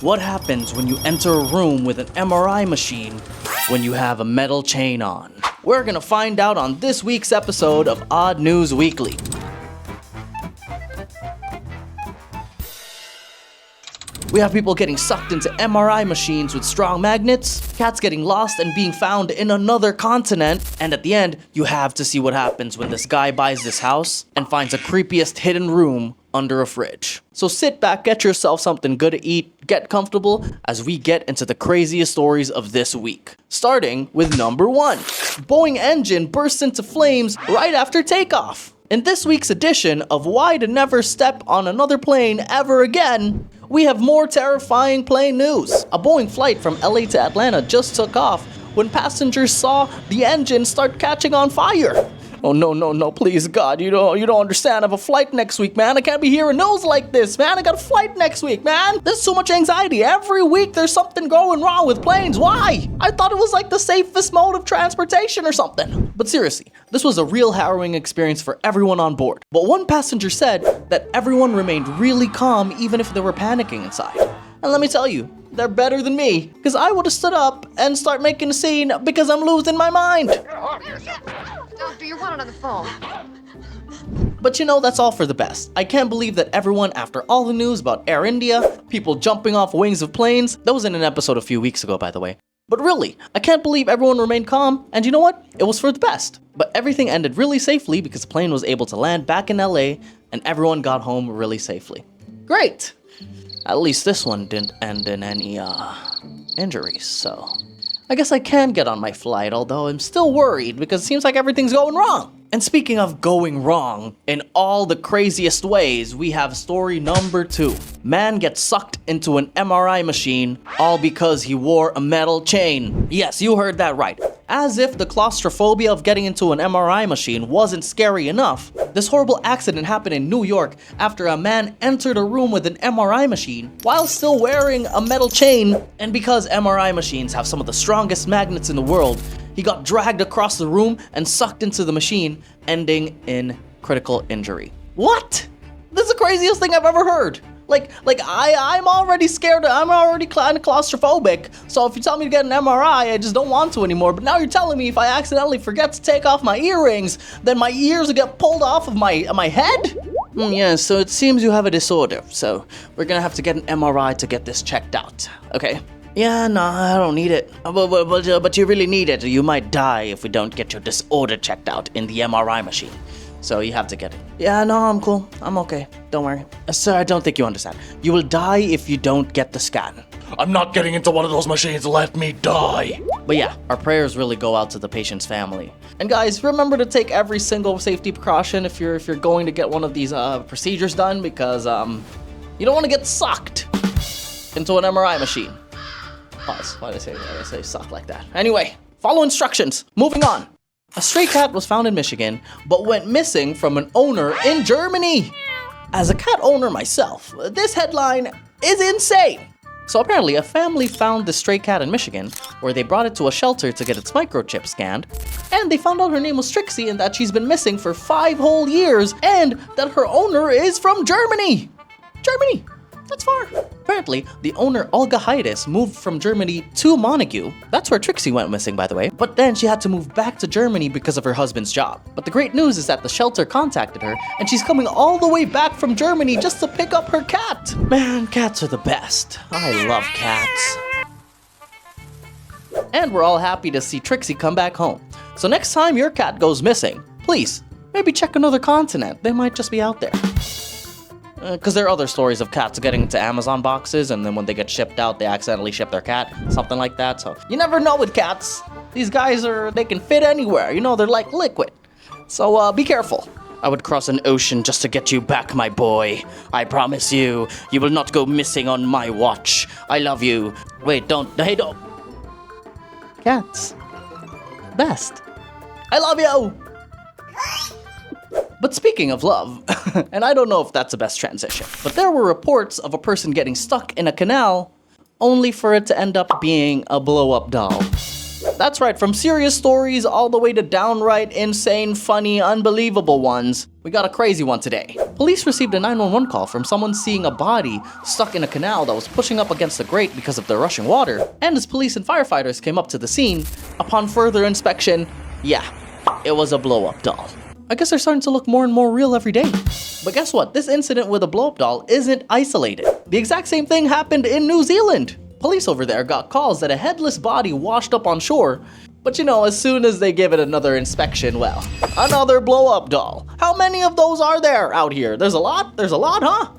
What happens when you enter a room with an MRI machine when you have a metal chain on? We're gonna find out on this week's episode of Odd News Weekly. We have people getting sucked into MRI machines with strong magnets, cats getting lost and being found in another continent, and at the end, you have to see what happens when this guy buys this house and finds the creepiest hidden room under a fridge. So sit back, get yourself something good to eat, get comfortable as we get into the craziest stories of this week. Starting with number 1. Boeing engine bursts into flames right after takeoff. In this week's edition of Why to Never Step on Another Plane Ever Again, we have more terrifying plane news. A Boeing flight from LA to Atlanta just took off when passengers saw the engine start catching on fire. Oh no, please God, you don't understand. I have a flight next week, man. I can't be hearing news like this, man. I got a flight next week, man. There's so much anxiety. Every week there's something going wrong with planes. Why? I thought it was like the safest mode of transportation or something. But seriously, this was a real harrowing experience for everyone on board. But one passenger said that everyone remained really calm even if they were panicking inside. And let me tell you, they're better than me, because I would have stood up and start making a scene because I'm losing my mind. Doctor, you're wanted on the phone. But that's all for the best. I can't believe that everyone, after all the news about Air India, people jumping off wings of planes, that was in an episode a few weeks ago, by the way. But really, I can't believe everyone remained calm, and you know what? It was for the best. But everything ended really safely because the plane was able to land back in LA, and everyone got home really safely. Great! At least this one didn't end in any, injuries, so I guess I can get on my flight, although I'm still worried because it seems like everything's going wrong. And speaking of going wrong, in all the craziest ways, we have story number 2. Man gets sucked into an MRI machine, all because he wore a metal chain. Yes, you heard that right. As if the claustrophobia of getting into an MRI machine wasn't scary enough, this horrible accident happened in New York after a man entered a room with an MRI machine while still wearing a metal chain, and because MRI machines have some of the strongest magnets in the world, he got dragged across the room and sucked into the machine, ending in critical injury. What? This is the craziest thing I've ever heard. I'm already scared. I'm already kind of claustrophobic. So if you tell me to get an MRI, I just don't want to anymore. But now you're telling me if I accidentally forget to take off my earrings, then my ears will get pulled off of my head? Yeah, so it seems you have a disorder. So we're gonna have to get an MRI to get this checked out. Okay? Yeah, no, I don't need it. But you really need it. You might die if we don't get your disorder checked out in the MRI machine. So you have to get it. Yeah, no, I'm cool. I'm okay. Don't worry. Sir, I don't think you understand. You will die if you don't get the scan. I'm not getting into one of those machines. Let me die. But yeah, our prayers really go out to the patient's family. And guys, remember to take every single safety precaution if you're going to get one of these procedures done, because you don't want to get sucked into an MRI machine. Pause. Why did I say suck like that? Anyway, follow instructions. Moving on. A stray cat was found in Michigan, but went missing from an owner in Germany. As a cat owner myself, this headline is insane. So apparently, a family found this stray cat in Michigan, where they brought it to a shelter to get its microchip scanned, and they found out her name was Trixie and that she's been missing for 5 whole years, and that her owner is from Germany. Germany. That's far. Apparently, the owner, Olga Heides, moved from Germany to Montague. That's where Trixie went missing, by the way. But then she had to move back to Germany because of her husband's job. But the great news is that the shelter contacted her, and she's coming all the way back from Germany just to pick up her cat. Man, cats are the best. I love cats. And we're all happy to see Trixie come back home. So next time your cat goes missing, please, maybe check another continent. They might just be out there. Because there are other stories of cats getting into Amazon boxes, and then when they get shipped out, they accidentally ship their cat, something like that. So you never know with cats. These guys they can fit anywhere. They're like liquid. So be careful. I would cross an ocean just to get you back, my boy. I promise you, you will not go missing on my watch. I love you. Wait, don't. Hey, don't. Cats. Best. I love you. But speaking of love, and I don't know if that's the best transition, but there were reports of a person getting stuck in a canal only for it to end up being a blow-up doll. That's right, from serious stories all the way to downright insane, funny, unbelievable ones, we got a crazy one today. Police received a 911 call from someone seeing a body stuck in a canal that was pushing up against the grate because of the rushing water. And as police and firefighters came up to the scene, upon further inspection, yeah, it was a blow-up doll. I guess they're starting to look more and more real every day. But guess what? This incident with a blow-up doll isn't isolated. The exact same thing happened in New Zealand. Police over there got calls that a headless body washed up on shore. But you know, as soon as they give it another inspection, well, another blow-up doll. How many of those are there out here? There's a lot, huh?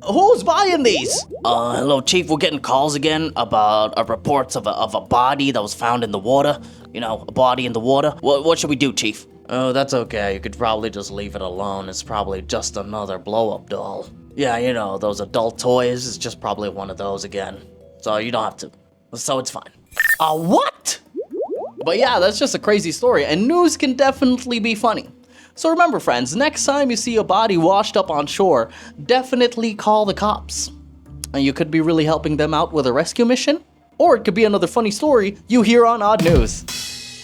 Who's buying these? Hello, Chief. We're getting calls again about reports of a body that was found in the water. You know, a body in the water. What should we do, Chief? Oh, that's okay. You could probably just leave it alone. It's probably just another blow-up doll. Yeah, you know, those adult toys. It's just probably one of those again. So you don't have to. So it's fine. What? But yeah, that's just a crazy story, and news can definitely be funny. So remember, friends, next time you see a body washed up on shore, definitely call the cops. And you could be really helping them out with a rescue mission, or it could be another funny story you hear on Odd News.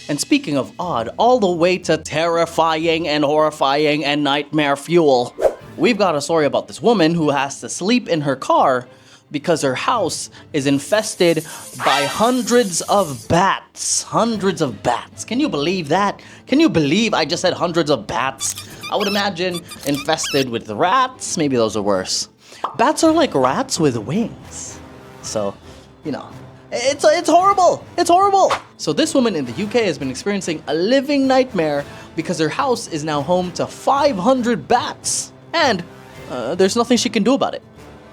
And speaking of odd, all the way to terrifying and horrifying and nightmare fuel, we've got a story about this woman who has to sleep in her car because her house is infested by hundreds of bats. Hundreds of bats. Can you believe that? Can you believe I just said hundreds of bats? I would imagine infested with rats. Maybe those are worse. Bats are like rats with wings. So, you know, it's horrible. It's horrible. So this woman in the UK has been experiencing a living nightmare because her house is now home to 500 bats. And there's nothing she can do about it.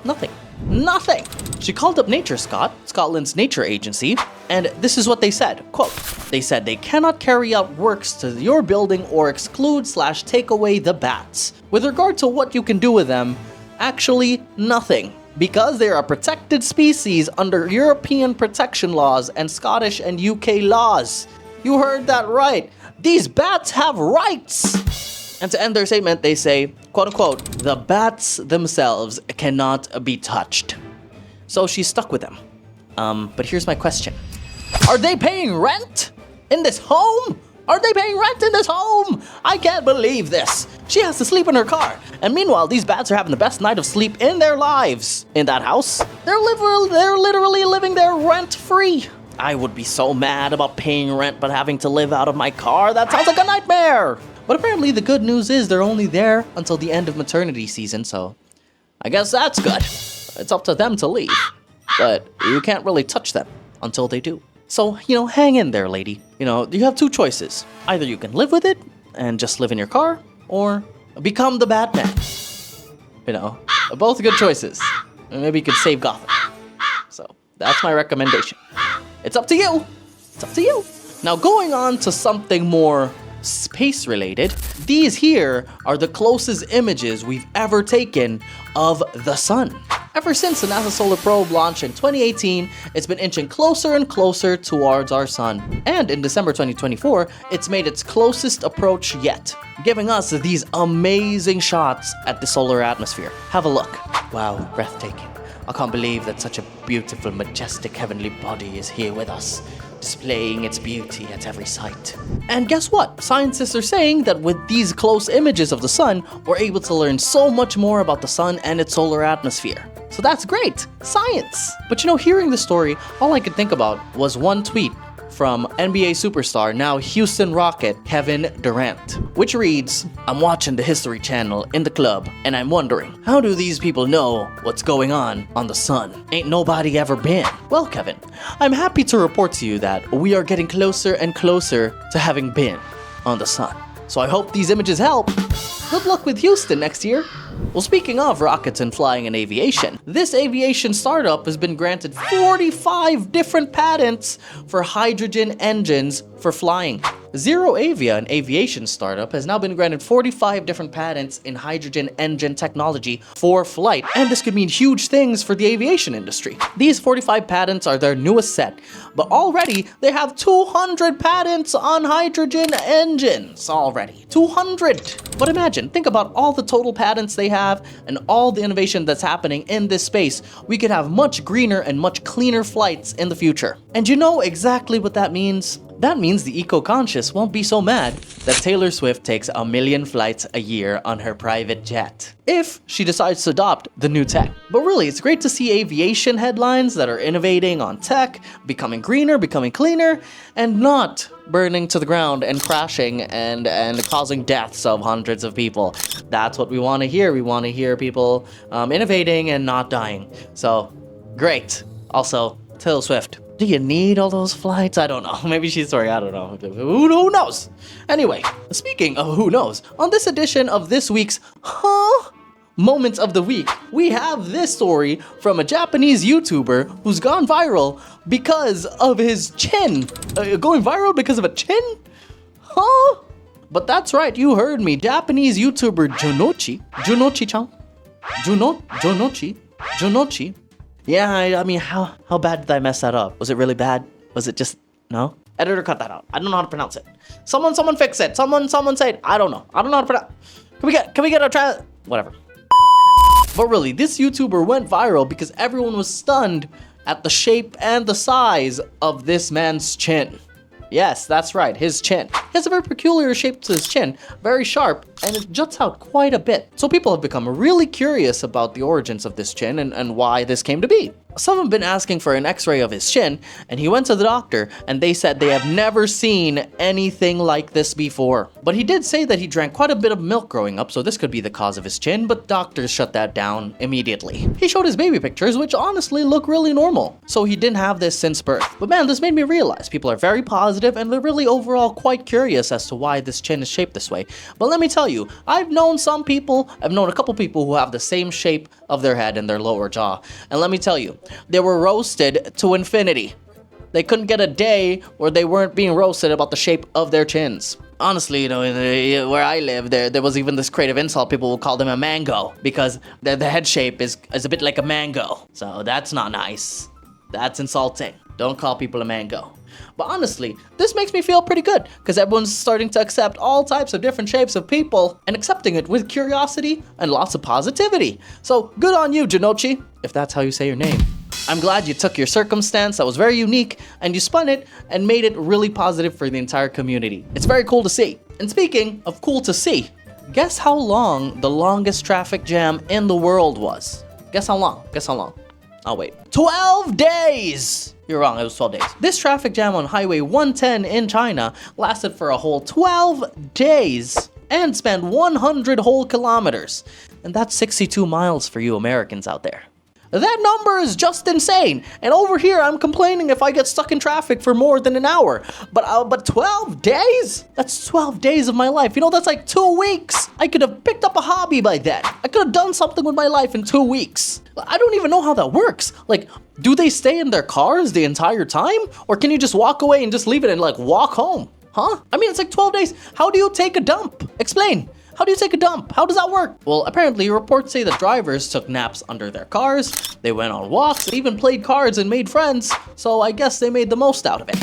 Nothing. She called up Nature Scot, Scotland's nature agency, and this is what they said. Quote, they said they cannot carry out works to your building or exclude/take away the bats. With regard to what you can do with them, actually nothing. Because they are a protected species under European protection laws and Scottish and UK laws. You heard that right. These bats have rights. And to end their statement, they say, quote unquote, the bats themselves cannot be touched. So she's stuck with them. But here's my question. Are they paying rent in this home? Are they paying rent in this home? I can't believe this. She has to sleep in her car. And meanwhile, these bats are having the best night of sleep in their lives. In that house, they're literally living there rent-free. I would be so mad about paying rent but having to live out of my car. That sounds like a nightmare. But apparently the good news is they're only there until the end of maternity season, so I guess that's good. It's up to them to leave, but you can't really touch them until they do. So, you know, hang in there, lady. You know, you have two choices. Either you can live with it and just live in your car, or become the Batman. You know, both good choices. Maybe you could save Gotham. So, that's my recommendation. It's up to you. It's up to you. Now, going on to something more space related, these here are the closest images we've ever taken of the sun. Ever since the NASA Solar Probe launched in 2018, it's been inching closer and closer towards our sun. And in December 2024, it's made its closest approach yet, giving us these amazing shots at the solar atmosphere. Have a look. Wow, breathtaking. I can't believe that such a beautiful, majestic heavenly body is here with us, displaying its beauty at every sight. And guess what? Scientists are saying that with these close images of the sun, we're able to learn so much more about the sun and its solar atmosphere. So that's great! Science! But you know, hearing the story, all I could think about was one tweet from NBA superstar, now Houston Rocket, Kevin Durant, which reads, I'm watching the History Channel in the club, and I'm wondering, how do these people know what's going on the sun? Ain't nobody ever been. Well, Kevin, I'm happy to report to you that we are getting closer and closer to having been on the sun. So I hope these images help. Good luck with Houston next year. Well, speaking of rockets and flying and aviation, this aviation startup has been granted 45 different patents for hydrogen engines for flying. Zero Avia, an aviation startup, has now been granted 45 different patents in hydrogen engine technology for flight, and this could mean huge things for the aviation industry. These 45 patents are their newest set, but already they have 200 patents on hydrogen engines already. 200! But imagine, think about all the total patents they have and all the innovation that's happening in this space. We could have much greener and much cleaner flights in the future. And you know exactly what that means? That means the eco-conscious won't be so mad that Taylor Swift takes 1 million flights a year on her private jet, if she decides to adopt the new tech. But really, it's great to see aviation headlines that are innovating on tech, becoming greener, becoming cleaner, and not burning to the ground and crashing and causing deaths of hundreds of people. That's what we want to hear. We want to hear people innovating and not dying. So, great. Also, Taylor Swift. Do you need all those flights? I don't know. Maybe she's sorry. I don't know. Who knows? Anyway, speaking of who knows, on this edition of this week's Moments of the Week, we have this story from a Japanese YouTuber who's gone viral because of his chin. Going viral because of a chin? Huh? But that's right, you heard me. Japanese YouTuber Junochi-chan? Junochi? Yeah, I mean, how bad did I mess that up? Was it really bad? Was it just, no? Editor, cut that out. I don't know how to pronounce it. Someone fix it. Someone say it. I don't know. I don't know how to pronounce. Can we get a try? Whatever. But really, this YouTuber went viral because everyone was stunned at the shape and the size of this man's chin. Yes, that's right, his chin. He has a very peculiar shape to his chin, very sharp, and it juts out quite a bit. So people have become really curious about the origins of this chin and why this came to be. Some have been asking for an x-ray of his chin, and he went to the doctor, and they said they have never seen anything like this before. But he did say that he drank quite a bit of milk growing up, so this could be the cause of his chin, but doctors shut that down immediately. He showed his baby pictures, which honestly look really normal, so he didn't have this since birth. But man, this made me realize people are very positive, and they're really overall quite curious as to why this chin is shaped this way. But let me tell you, I've known a couple people who have the same shape of their head and their lower jaw, and let me tell you, they were roasted to infinity. They couldn't get a day where they weren't being roasted about the shape of their chins. Honestly, you know, where I live, there was even this creative insult. People will call them a mango because the head shape is a bit like a mango. So that's not nice. That's insulting. Don't call people a mango. But honestly, this makes me feel pretty good because everyone's starting to accept all types of different shapes of people and accepting it with curiosity and lots of positivity. So good on you, Janochi, if that's how you say your name. I'm glad you took your circumstance that was very unique and you spun it and made it really positive for the entire community. It's very cool to see. And speaking of cool to see, guess how long the longest traffic jam in the world was? Guess how long? I'll wait. 12 days! You're wrong, it was 12 days. This traffic jam on Highway 110 in China lasted for a whole 12 days and spanned 100 whole kilometers. And that's 62 miles for you Americans out there. That number is just insane. And over here, I'm complaining if I get stuck in traffic for more than an hour. But 12 days? That's 12 days of my life. You know, that's like 2 weeks. I could have picked up a hobby by then. I could have done something with my life in 2 weeks. I don't even know how that works. Like, do they stay in their cars the entire time? Or can you just walk away and just leave it and like walk home? Huh? I mean, it's like 12 days. How do you take a dump? Explain. How do you take a dump? How does that work? Well, apparently reports say that drivers took naps under their cars, they went on walks, they even played cards and made friends, so I guess they made the most out of it.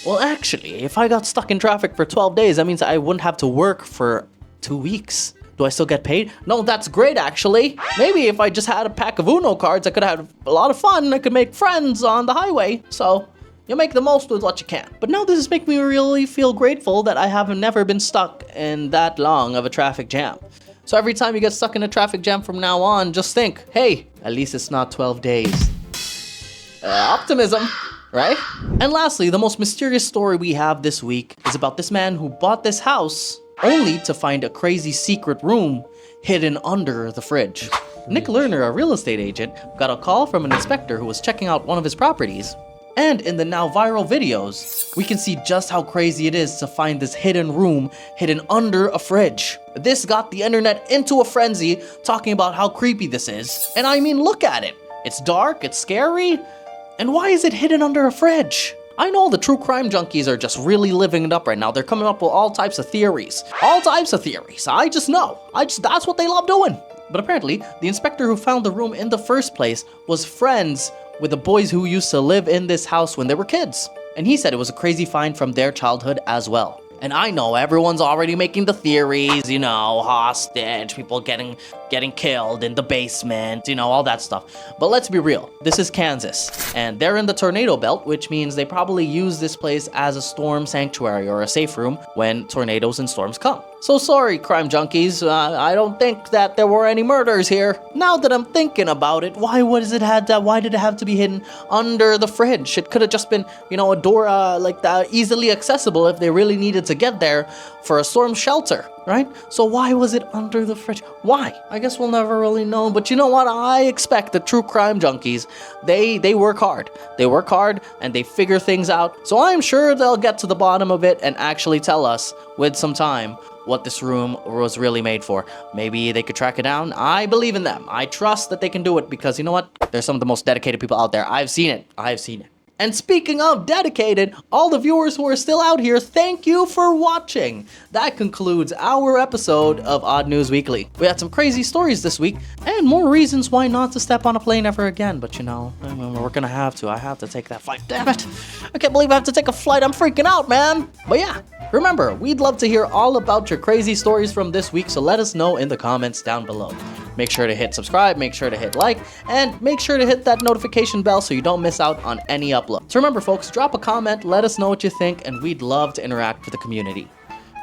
Well, actually, if I got stuck in traffic for 12 days, that means I wouldn't have to work for 2 weeks. Do I still get paid? No, that's great, actually. Maybe if I just had a pack of Uno cards, I could have a lot of fun, I could make friends on the highway, so you make the most with what you can. But now this is making me really feel grateful that I have never been stuck in that long of a traffic jam. So every time you get stuck in a traffic jam from now on, just think, hey, at least it's not 12 days. Optimism, right? And lastly, the most mysterious story we have this week is about this man who bought this house only to find a crazy secret room hidden under the fridge. Nick Lerner, a real estate agent, got a call from an inspector who was checking out one of his properties. And in the now viral videos, we can see just how crazy it is to find this hidden room hidden under a fridge. This got the internet into a frenzy, talking about how creepy this is. And I mean, look at it. It's dark, it's scary. And why is it hidden under a fridge? I know the true crime junkies are just really living it up right now. They're coming up with all types of theories. I just know. That's what they love doing. But apparently, the inspector who found the room in the first place was friends with the boys who used to live in this house when they were kids. And he said it was a crazy find from their childhood as well. And I know everyone's already making the theories, you know, hostage, people getting killed in the basement, you know, all that stuff. But let's be real, this is Kansas, and they're in the tornado belt, which means they probably use this place as a storm sanctuary or a safe room when tornadoes and storms come. So sorry, crime junkies, I don't think that there were any murders here. Now that I'm thinking about it, why did it have to be hidden under the fridge? It could have just been, you know, a door like that, easily accessible if they really needed to get there for a storm shelter, right? So why was it under the fridge? Why? I guess we'll never really know, but you know what? I expect the true crime junkies, they work hard. They work hard and they figure things out. So I'm sure they'll get to the bottom of it and actually tell us with some time what this room was really made for. Maybe they could track it down. I believe in them. I trust that they can do it because you know what? They're some of the most dedicated people out there. I've seen it. And speaking of dedicated, all the viewers who are still out here, thank you for watching. That concludes our episode of Odd News Weekly. We had some crazy stories this week, and more reasons why not to step on a plane ever again. But you know, we're gonna have to. I have to take that flight. Damn it. I can't believe I have to take a flight. I'm freaking out, man. But yeah, remember, we'd love to hear all about your crazy stories from this week, so let us know in the comments down below. Make sure to hit subscribe, make sure to hit like, and make sure to hit that notification bell so you don't miss out on any upload. So remember folks, drop a comment, let us know what you think, and we'd love to interact with the community.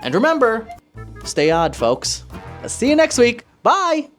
And remember, stay odd folks. I'll see you next week. Bye!